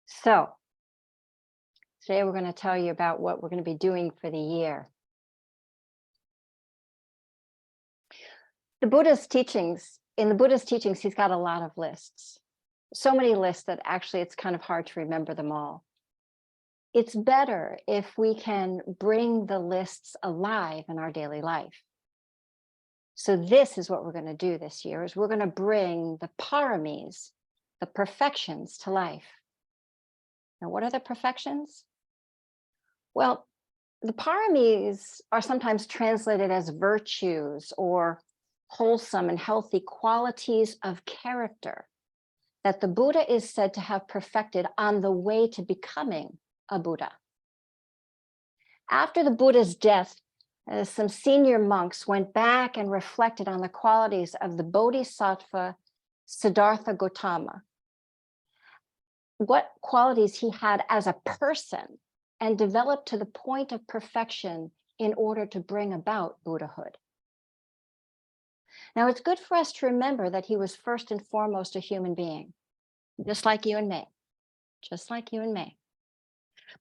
So today we're going to tell you about what we're going to be doing for the year. In the Buddha's teachings, he's got a lot of lists. So many lists that actually it's kind of hard to remember them all. It's better if we can bring the lists alive in our daily life. So this is what we're going to do this year, is we're going to bring the paramis, the perfections, to life. Now, what are the perfections? Well, the paramis are sometimes translated as virtues or wholesome and healthy qualities of character that the Buddha is said to have perfected on the way to becoming a Buddha. After the Buddha's death, some senior monks went back and reflected on the qualities of the Bodhisattva Siddhartha Gautama, what qualities he had as a person, and developed to the point of perfection in order to bring about Buddhahood. Now, it's good for us to remember that he was first and foremost a human being, just like you and me, just like you and me.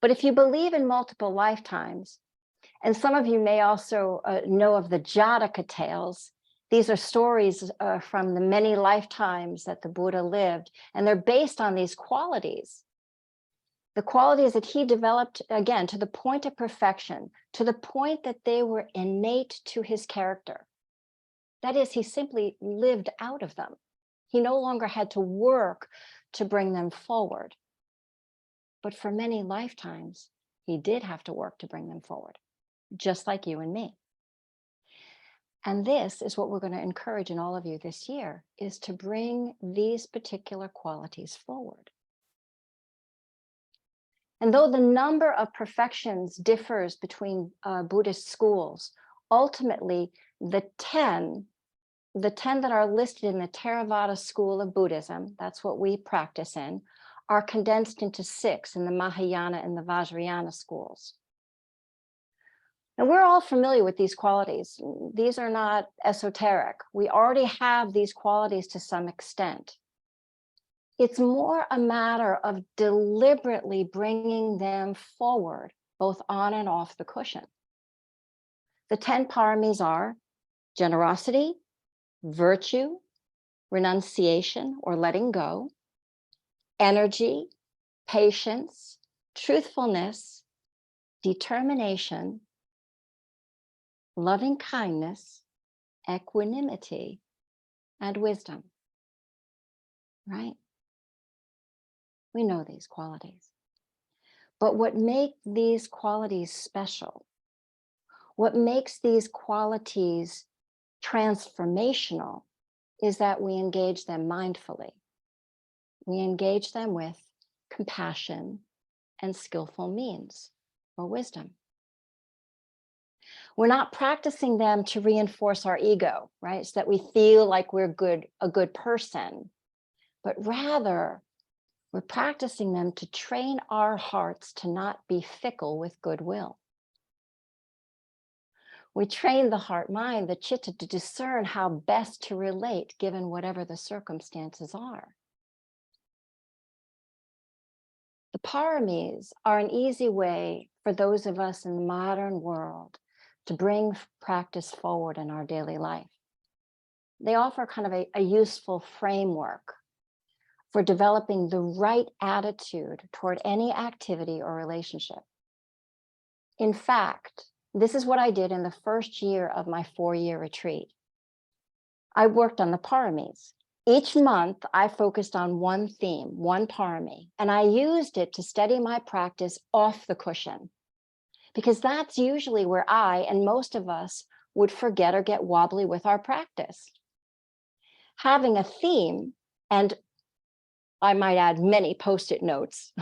But if you believe in multiple lifetimes, and some of you may also know of the Jataka tales, these are stories from the many lifetimes that the Buddha lived, and they're based on these qualities. The qualities that he developed, again, to the point of perfection, to the point that they were innate to his character. That is, he simply lived out of them. He no longer had to work to bring them forward. But for many lifetimes, he did have to work to bring them forward, just like you and me. And this is what we're going to encourage in all of you this year, is to bring these particular qualities forward. And though the number of perfections differs between Buddhist schools, ultimately the 10 that are listed in the Theravada school of Buddhism, that's what we practice in, are condensed into 6 in the Mahayana and the Vajrayana schools. And we're all familiar with these qualities. These are not esoteric. We already have these qualities to some extent. It's more a matter of deliberately bringing them forward, both on and off the cushion. The 10 paramis are generosity, virtue, renunciation or letting go, energy, patience, truthfulness, determination, loving kindness, equanimity, and wisdom. Right? We know these qualities. But what makes these qualities special, what makes these qualities transformational, is that we engage them mindfully. We engage them with compassion and skillful means or wisdom. We're not practicing them to reinforce our ego, right? So that we feel like we're a good person, but rather we're practicing them to train our hearts to not be fickle with goodwill. We train the heart, mind, the chitta to discern how best to relate given whatever the circumstances are. The paramis are an easy way for those of us in the modern world to bring practice forward in our daily life. They offer kind of a useful framework for developing the right attitude toward any activity or relationship. In fact, this is what I did in the first year of my 4-year retreat. I worked on the paramis. Each month, I focused on one theme, one parami, and I used it to steady my practice off the cushion, because that's usually where I and most of us would forget or get wobbly with our practice. Having a theme, and I might add many Post-it notes,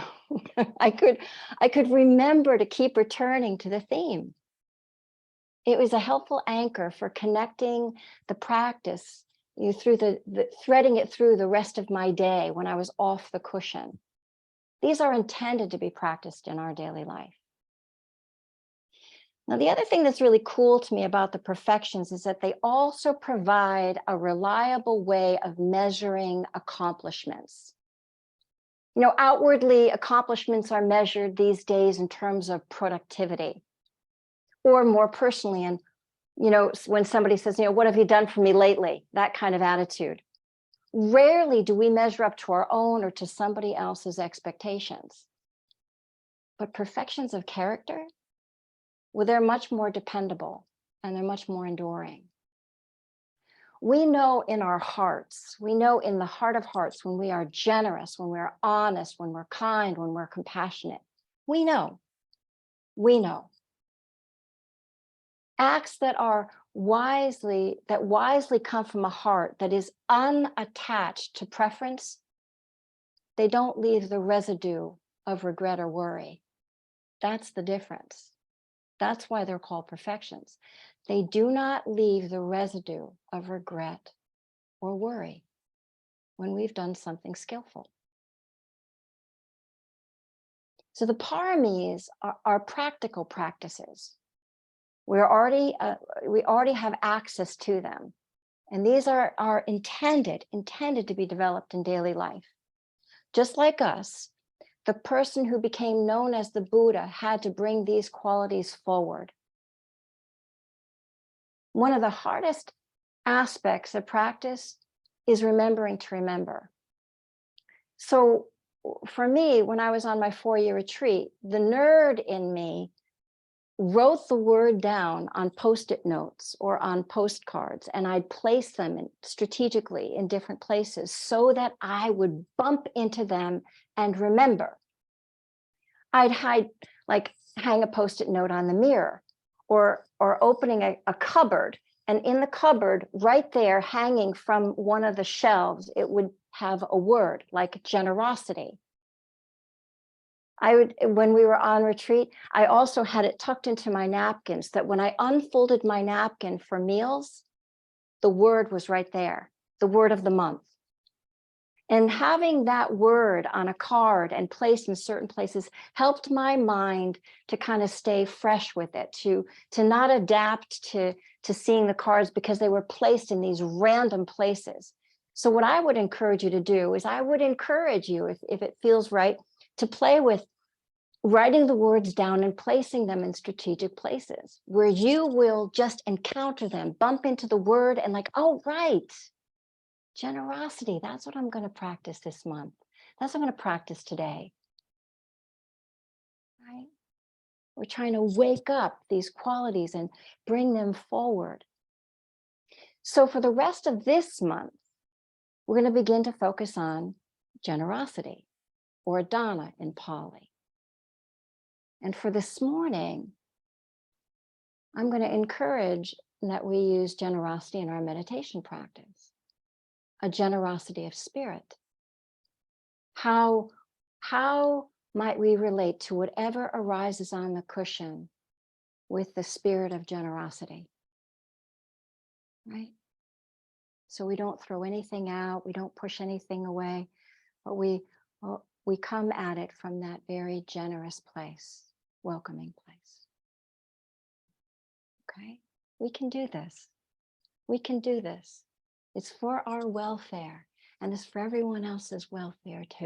I could remember to keep returning to the theme. It was a helpful anchor for connecting the practice through threading it through the rest of my day when I was off the cushion. These are intended to be practiced in our daily life. Now, the other thing that's really cool to me about the perfections is that they also provide a reliable way of measuring accomplishments. Outwardly, accomplishments are measured these days in terms of productivity, or more personally, and when somebody says, what have you done for me lately? That kind of attitude. Rarely do we measure up to our own or to somebody else's expectations. But perfections of character, well, they're much more dependable and they're much more enduring. We know in our hearts, we know in the heart of hearts when we are generous, when we're honest, when we're kind, when we're compassionate. We know. Acts that wisely come from a heart that is unattached to preference, they don't leave the residue of regret or worry. That's the difference. That's why they're called perfections. They do not leave the residue of regret or worry when we've done something skillful. So the paramis are practical practices. We already have access to them. And these are intended to be developed in daily life. Just like us, the person who became known as the Buddha had to bring these qualities forward. One of the hardest aspects of practice is remembering to remember. So for me, when I was on my 4-year retreat, the nerd in me wrote the word down on Post-it notes or on postcards, and I'd place them strategically in different places so that I would bump into them and remember. I'd hang a Post-it note on the mirror, or opening a cupboard, and in the cupboard right there hanging from one of the shelves, it would have a word like generosity. When we were on retreat, I also had it tucked into my napkins that when I unfolded my napkin for meals, the word was right there, the word of the month. And having that word on a card and placed in certain places helped my mind to kind of stay fresh with it, to not adapt to seeing the cards because they were placed in these random places. So what I would encourage you to do is I would encourage you, if it feels right, to play with writing the words down and placing them in strategic places where you will just encounter them, bump into the word and oh, right. Generosity, that's what I'm going to practice this month. That's what I'm going to practice today. Right? We're trying to wake up these qualities and bring them forward. So for the rest of this month, we're going to begin to focus on generosity, or dana in Pali. And for this morning, I'm going to encourage that we use generosity in our meditation practice. A generosity of spirit. How might we relate to whatever arises on the cushion with the spirit of generosity? Right? So we don't throw anything out, we don't push anything away, but we come at it from that very generous place, welcoming place. Okay? We can do this. We can do this. It's for our welfare, and it's for everyone else's welfare too.